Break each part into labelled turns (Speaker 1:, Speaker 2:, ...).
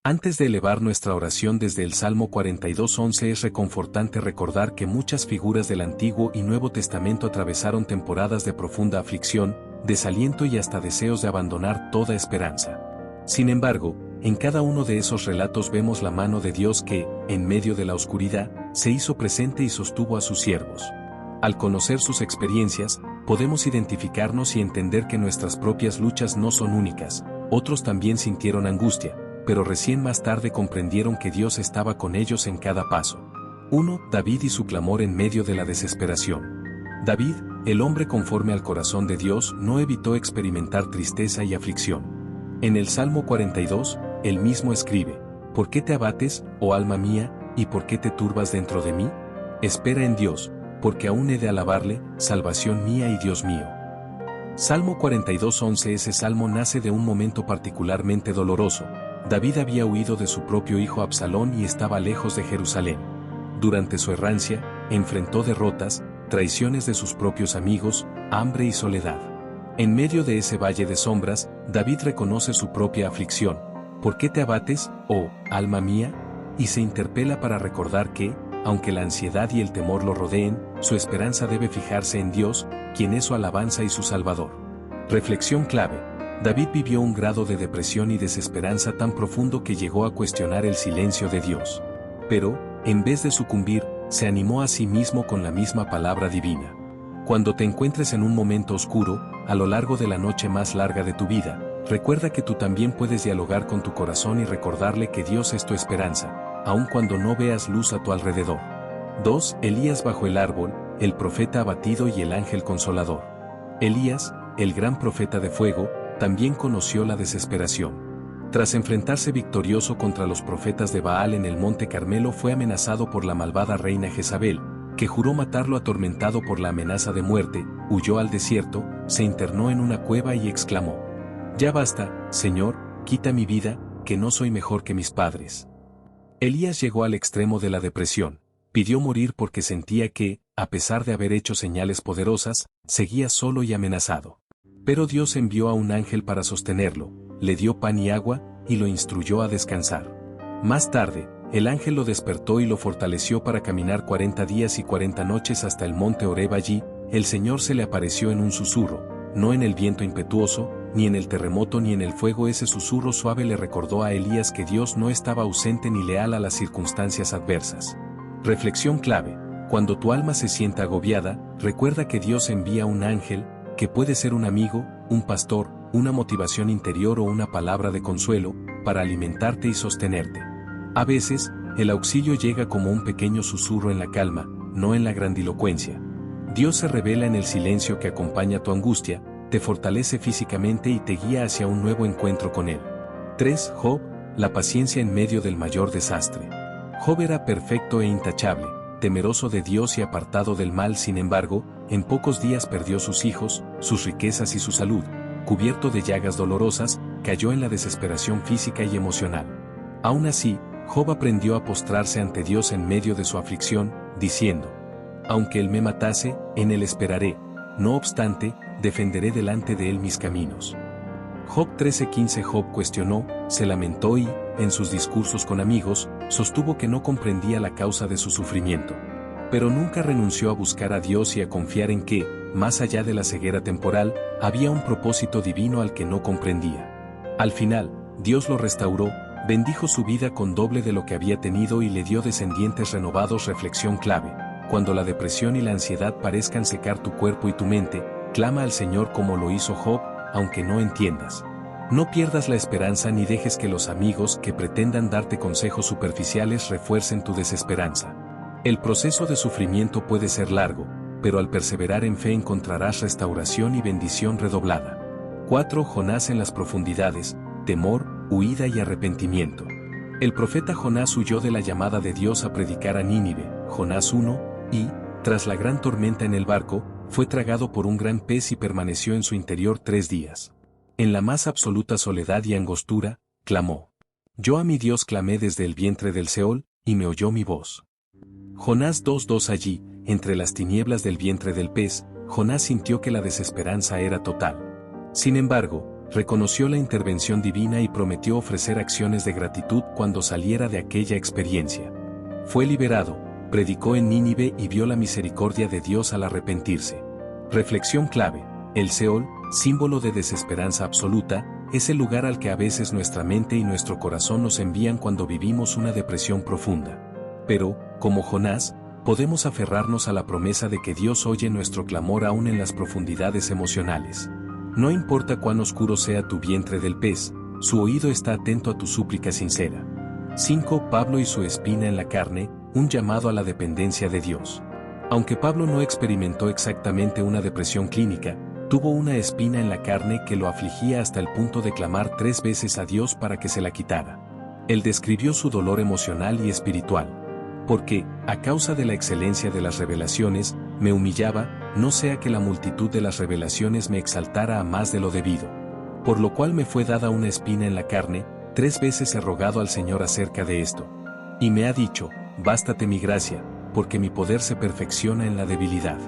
Speaker 1: Antes de elevar nuestra oración desde el Salmo 42:11 es reconfortante recordar que muchas figuras del Antiguo y Nuevo Testamento atravesaron temporadas de profunda aflicción, desaliento y hasta deseos de abandonar toda esperanza. Sin embargo, en cada uno de esos relatos vemos la mano de Dios que, en medio de la oscuridad, se hizo presente y sostuvo a sus siervos. Al conocer sus experiencias, podemos identificarnos y entender que nuestras propias luchas no son únicas. Otros también sintieron angustia, pero recién más tarde comprendieron que Dios estaba con ellos en cada paso. 1. David y su clamor en medio de la desesperación. David, el hombre conforme al corazón de Dios, no evitó experimentar tristeza y aflicción. En el Salmo 42, él mismo escribe: ¿Por qué te abates, oh alma mía, y por qué te turbas dentro de mí? Espera en Dios, porque aún he de alabarle, salvación mía y Dios mío. Salmo 42:11. Ese salmo nace de un momento particularmente doloroso. David había huido de su propio hijo Absalón y estaba lejos de Jerusalén. Durante su errancia, enfrentó derrotas, traiciones de sus propios amigos, hambre y soledad. En medio de ese valle de sombras, David reconoce su propia aflicción. ¿Por qué te abates, oh alma mía? Y se interpela para recordar que, aunque la ansiedad y el temor lo rodeen, su esperanza debe fijarse en Dios, quien es su alabanza y su Salvador. Reflexión clave. David vivió un grado de depresión y desesperanza tan profundo que llegó a cuestionar el silencio de Dios. Pero, en vez de sucumbir, se animó a sí mismo con la misma palabra divina. Cuando te encuentres en un momento oscuro, a lo largo de la noche más larga de tu vida, recuerda que tú también puedes dialogar con tu corazón y recordarle que Dios es tu esperanza, aun cuando no veas luz a tu alrededor. 2. Elías bajo el árbol, el profeta abatido y el ángel consolador. Elías, el gran profeta de fuego, también conoció la desesperación. Tras enfrentarse victorioso contra los profetas de Baal en el monte Carmelo, fue amenazado por la malvada reina Jezabel, que juró matarlo. Atormentado por la amenaza de muerte, huyó al desierto, se internó en una cueva y exclamó: «Ya basta, Señor, quita mi vida, que no soy mejor que mis padres». Elías llegó al extremo de la depresión, pidió morir porque sentía que, a pesar de haber hecho señales poderosas, seguía solo y amenazado. Pero Dios envió a un ángel para sostenerlo, le dio pan y agua, y lo instruyó a descansar. Más tarde, el ángel lo despertó y lo fortaleció para caminar 40 días y 40 noches hasta el monte Horeb. Allí, el Señor se le apareció en un susurro, no en el viento impetuoso, ni en el terremoto ni en el fuego. Ese susurro suave le recordó a Elías que Dios no estaba ausente ni leal a las circunstancias adversas. Reflexión clave. Cuando tu alma se sienta agobiada, recuerda que Dios envía un ángel, que puede ser un amigo, un pastor, una motivación interior o una palabra de consuelo, para alimentarte y sostenerte. A veces, el auxilio llega como un pequeño susurro en la calma, no en la grandilocuencia. Dios se revela en el silencio que acompaña tu angustia, te fortalece físicamente y te guía hacia un nuevo encuentro con Él. 3. Job, la paciencia en medio del mayor desastre. Job era perfecto e intachable, temeroso de Dios y apartado del mal. Sin embargo, en pocos días perdió sus hijos, sus riquezas y su salud. Cubierto de llagas dolorosas, cayó en la desesperación física y emocional. Aún así, Job aprendió a postrarse ante Dios en medio de su aflicción, diciendo: «Aunque Él me matase, en Él esperaré, no obstante, defenderé delante de Él mis caminos». Job 13:15. Job cuestionó, se lamentó y, en sus discursos con amigos, sostuvo que no comprendía la causa de su sufrimiento. Pero nunca renunció a buscar a Dios y a confiar en que, más allá de la ceguera temporal, había un propósito divino al que no comprendía. Al final, Dios lo restauró, bendijo su vida con doble de lo que había tenido y le dio descendientes renovados. Reflexión clave. Cuando la depresión y la ansiedad parezcan secar tu cuerpo y tu mente, clama al Señor como lo hizo Job, aunque no entiendas. No pierdas la esperanza ni dejes que los amigos que pretendan darte consejos superficiales refuercen tu desesperanza. El proceso de sufrimiento puede ser largo, pero al perseverar en fe encontrarás restauración y bendición redoblada. 4. Jonás en las profundidades, temor, huida y arrepentimiento. El profeta Jonás huyó de la llamada de Dios a predicar a Nínive, Jonás 1, y, tras la gran tormenta en el barco, fue tragado por un gran pez y permaneció en su interior 3 días. En la más absoluta soledad y angostura, clamó: «Yo a mi Dios clamé desde el vientre del Seol, y me oyó mi voz». Jonás 2:2. Allí, entre las tinieblas del vientre del pez, Jonás sintió que la desesperanza era total. Sin embargo, reconoció la intervención divina y prometió ofrecer acciones de gratitud cuando saliera de aquella experiencia. Fue liberado, predicó en Nínive y vio la misericordia de Dios al arrepentirse. Reflexión clave: el Seol, símbolo de desesperanza absoluta, es el lugar al que a veces nuestra mente y nuestro corazón nos envían cuando vivimos una depresión profunda. Pero, como Jonás, podemos aferrarnos a la promesa de que Dios oye nuestro clamor aún en las profundidades emocionales. No importa cuán oscuro sea tu vientre del pez, su oído está atento a tu súplica sincera. 5. Pablo y su espina en la carne, un llamado a la dependencia de Dios. Aunque Pablo no experimentó exactamente una depresión clínica, tuvo una espina en la carne que lo afligía hasta el punto de clamar 3 veces a Dios para que se la quitara. Él describió su dolor emocional y espiritual. Porque, a causa de la excelencia de las revelaciones, me humillaba, no sea que la multitud de las revelaciones me exaltara a más de lo debido. Por lo cual me fue dada una espina en la carne, 3 veces he rogado al Señor acerca de esto. Y me ha dicho, bástate mi gracia, porque mi poder se perfecciona en la debilidad.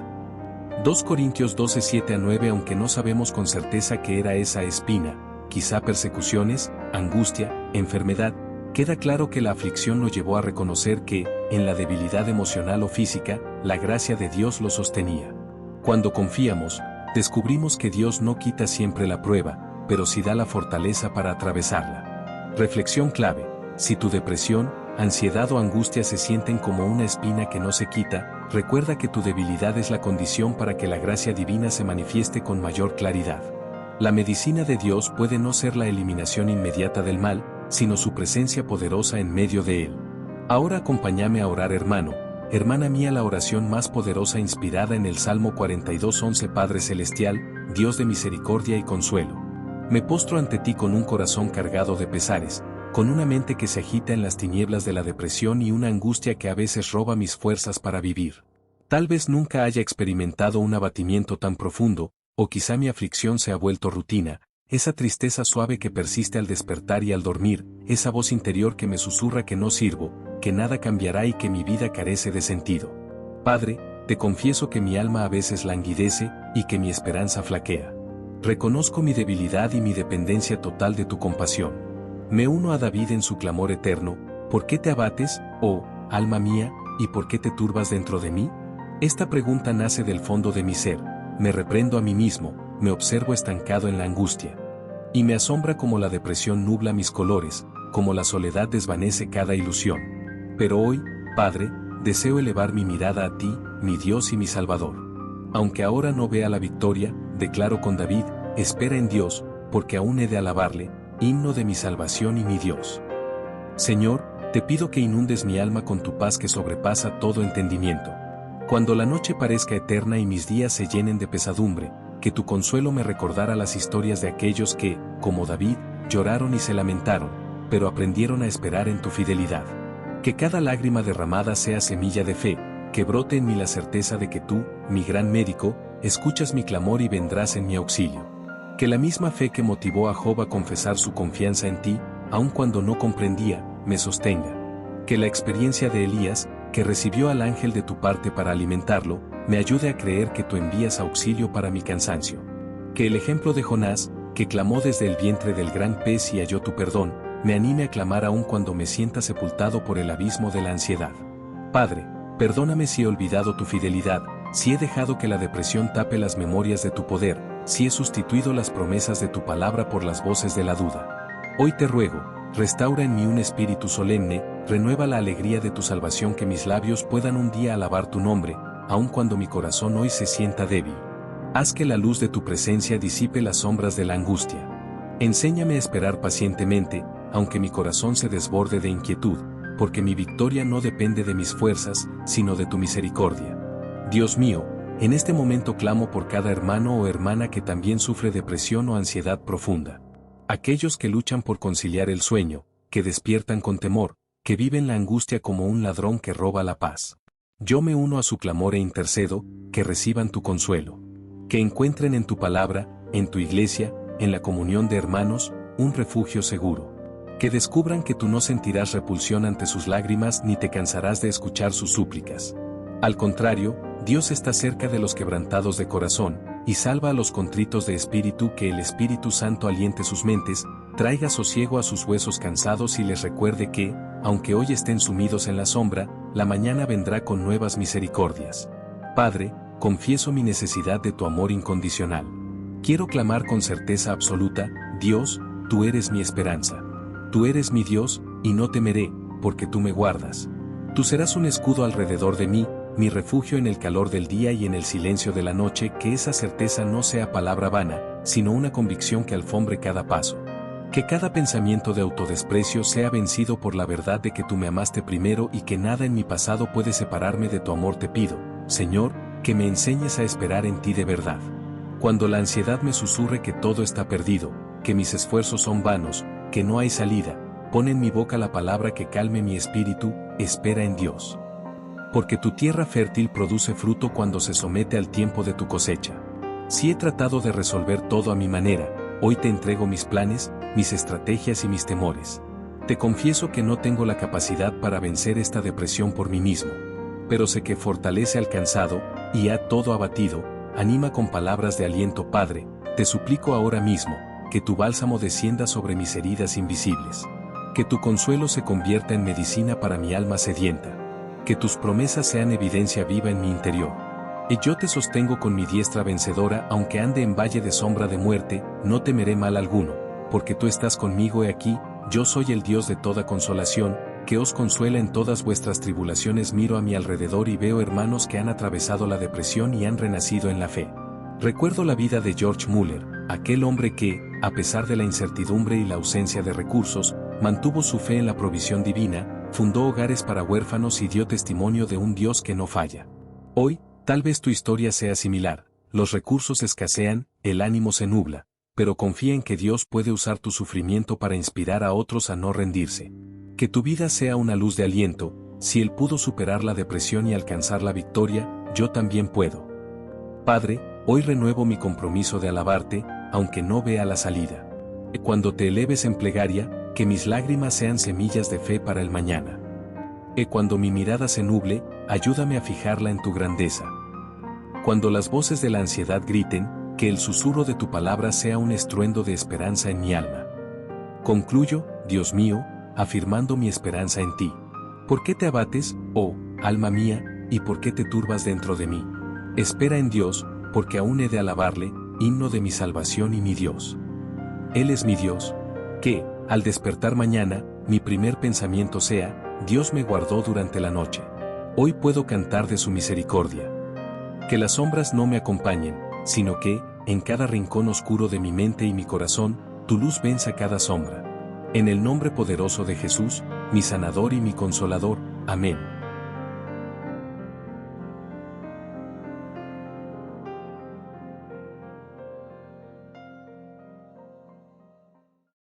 Speaker 1: 2 Corintios 12, 7-9. Aunque no sabemos con certeza qué era esa espina, quizá persecuciones, angustia, enfermedad, queda claro que la aflicción lo llevó a reconocer que, en la debilidad emocional o física, la gracia de Dios lo sostenía. Cuando confiamos, descubrimos que Dios no quita siempre la prueba, pero sí da la fortaleza para atravesarla. Reflexión clave: si tu depresión, ansiedad o angustia se sienten como una espina que no se quita, recuerda que tu debilidad es la condición para que la gracia divina se manifieste con mayor claridad. La medicina de Dios puede no ser la eliminación inmediata del mal, sino su presencia poderosa en medio de él. Ahora acompáñame a orar, hermano, hermana mía, la oración más poderosa inspirada en el Salmo 42:11. Padre celestial, Dios de misericordia y consuelo, me postro ante ti con un corazón cargado de pesares, con una mente que se agita en las tinieblas de la depresión y una angustia que a veces roba mis fuerzas para vivir. Tal vez nunca haya experimentado un abatimiento tan profundo, o quizá mi aflicción se ha vuelto rutina, esa tristeza suave que persiste al despertar y al dormir, esa voz interior que me susurra que no sirvo, que nada cambiará y que mi vida carece de sentido. Padre, te confieso que mi alma a veces languidece y que mi esperanza flaquea. Reconozco mi debilidad y mi dependencia total de tu compasión. Me uno a David en su clamor eterno: ¿por qué te abates, oh, alma mía, y por qué te turbas dentro de mí? Esta pregunta nace del fondo de mi ser, me reprendo a mí mismo, me observo estancado en la angustia. Y me asombra como la depresión nubla mis colores, como la soledad desvanece cada ilusión. Pero hoy, Padre, deseo elevar mi mirada a ti, mi Dios y mi Salvador. Aunque ahora no vea la victoria, declaro con David: espera en Dios, porque aún he de alabarle, himno de mi salvación y mi Dios. Señor, te pido que inundes mi alma con tu paz que sobrepasa todo entendimiento. Cuando la noche parezca eterna y mis días se llenen de pesadumbre, que tu consuelo me recordara las historias de aquellos que, como David, lloraron y se lamentaron, pero aprendieron a esperar en tu fidelidad. Que cada lágrima derramada sea semilla de fe, que brote en mí la certeza de que tú, mi gran médico, escuchas mi clamor y vendrás en mi auxilio. Que la misma fe que motivó a Job a confesar su confianza en ti, aun cuando no comprendía, me sostenga. Que la experiencia de Elías, que recibió al ángel de tu parte para alimentarlo, me ayude a creer que tú envías auxilio para mi cansancio. Que el ejemplo de Jonás, que clamó desde el vientre del gran pez y halló tu perdón, me anime a clamar aún cuando me sienta sepultado por el abismo de la ansiedad. Padre, perdóname si he olvidado tu fidelidad, si he dejado que la depresión tape las memorias de tu poder, si he sustituido las promesas de tu palabra por las voces de la duda. Hoy te ruego, restaura en mí un espíritu solemne, renueva la alegría de tu salvación, que mis labios puedan un día alabar tu nombre, aun cuando mi corazón hoy se sienta débil. Haz que la luz de tu presencia disipe las sombras de la angustia. Enséñame a esperar pacientemente, aunque mi corazón se desborde de inquietud, porque mi victoria no depende de mis fuerzas, sino de tu misericordia. Dios mío, en este momento clamo por cada hermano o hermana que también sufre depresión o ansiedad profunda. Aquellos que luchan por conciliar el sueño, que despiertan con temor, que viven la angustia como un ladrón que roba la paz. Yo me uno a su clamor e intercedo, que reciban tu consuelo. Que encuentren en tu palabra, en tu iglesia, en la comunión de hermanos, un refugio seguro. Que descubran que tú no sentirás repulsión ante sus lágrimas ni te cansarás de escuchar sus súplicas. Al contrario, Dios está cerca de los quebrantados de corazón, y salva a los contritos de espíritu. Que el Espíritu Santo aliente sus mentes, traiga sosiego a sus huesos cansados y les recuerde que, aunque hoy estén sumidos en la sombra, la mañana vendrá con nuevas misericordias. Padre, confieso mi necesidad de tu amor incondicional. Quiero clamar con certeza absoluta: Dios, tú eres mi esperanza. Tú eres mi Dios, y no temeré, porque tú me guardas. Tú serás un escudo alrededor de mí, mi refugio en el calor del día y en el silencio de la noche. Que esa certeza no sea palabra vana, sino una convicción que alfombre cada paso. Que cada pensamiento de autodesprecio sea vencido por la verdad de que tú me amaste primero y que nada en mi pasado puede separarme de tu amor. Te pido, Señor, que me enseñes a esperar en ti de verdad. Cuando la ansiedad me susurre que todo está perdido, que mis esfuerzos son vanos, que no hay salida, pon en mi boca la palabra que calme mi espíritu: espera en Dios. Porque tu tierra fértil produce fruto cuando se somete al tiempo de tu cosecha. Si he tratado de resolver todo a mi manera, hoy te entrego mis planes, mis estrategias y mis temores. Te confieso que no tengo la capacidad para vencer esta depresión por mí mismo. Pero sé que fortalece al cansado, y a todo abatido, anima con palabras de aliento. Padre, te suplico ahora mismo, que tu bálsamo descienda sobre mis heridas invisibles. Que tu consuelo se convierta en medicina para mi alma sedienta. Que tus promesas sean evidencia viva en mi interior. Y yo te sostengo con mi diestra vencedora. Aunque ande en valle de sombra de muerte, no temeré mal alguno, porque tú estás conmigo. He aquí, yo soy el Dios de toda consolación, que os consuela en todas vuestras tribulaciones. Miro a mi alrededor y veo hermanos que han atravesado la depresión y han renacido en la fe. Recuerdo la vida de George Muller, aquel hombre que, a pesar de la incertidumbre y la ausencia de recursos, mantuvo su fe en la provisión divina, fundó hogares para huérfanos y dio testimonio de un Dios que no falla. Hoy, tal vez tu historia sea similar: los recursos escasean, el ánimo se nubla, pero confía en que Dios puede usar tu sufrimiento para inspirar a otros a no rendirse. Que tu vida sea una luz de aliento: si Él pudo superar la depresión y alcanzar la victoria, yo también puedo. Padre, hoy renuevo mi compromiso de alabarte, aunque no vea la salida. Cuando te eleves en plegaria, que mis lágrimas sean semillas de fe para el mañana. Cuando mi mirada se nuble, ayúdame a fijarla en tu grandeza. Cuando las voces de la ansiedad griten, que el susurro de tu palabra sea un estruendo de esperanza en mi alma. Concluyo, Dios mío, afirmando mi esperanza en ti. ¿Por qué te abates, oh, alma mía, y por qué te turbas dentro de mí? Espera en Dios, porque aún he de alabarle, himno de mi salvación y mi Dios. Él es mi Dios. Que, al despertar mañana, mi primer pensamiento sea: Dios me guardó durante la noche. Hoy puedo cantar de su misericordia. Que las sombras no me acompañen, sino que, en cada rincón oscuro de mi mente y mi corazón, tu luz venza cada sombra. En el nombre poderoso de Jesús, mi sanador y mi consolador. Amén.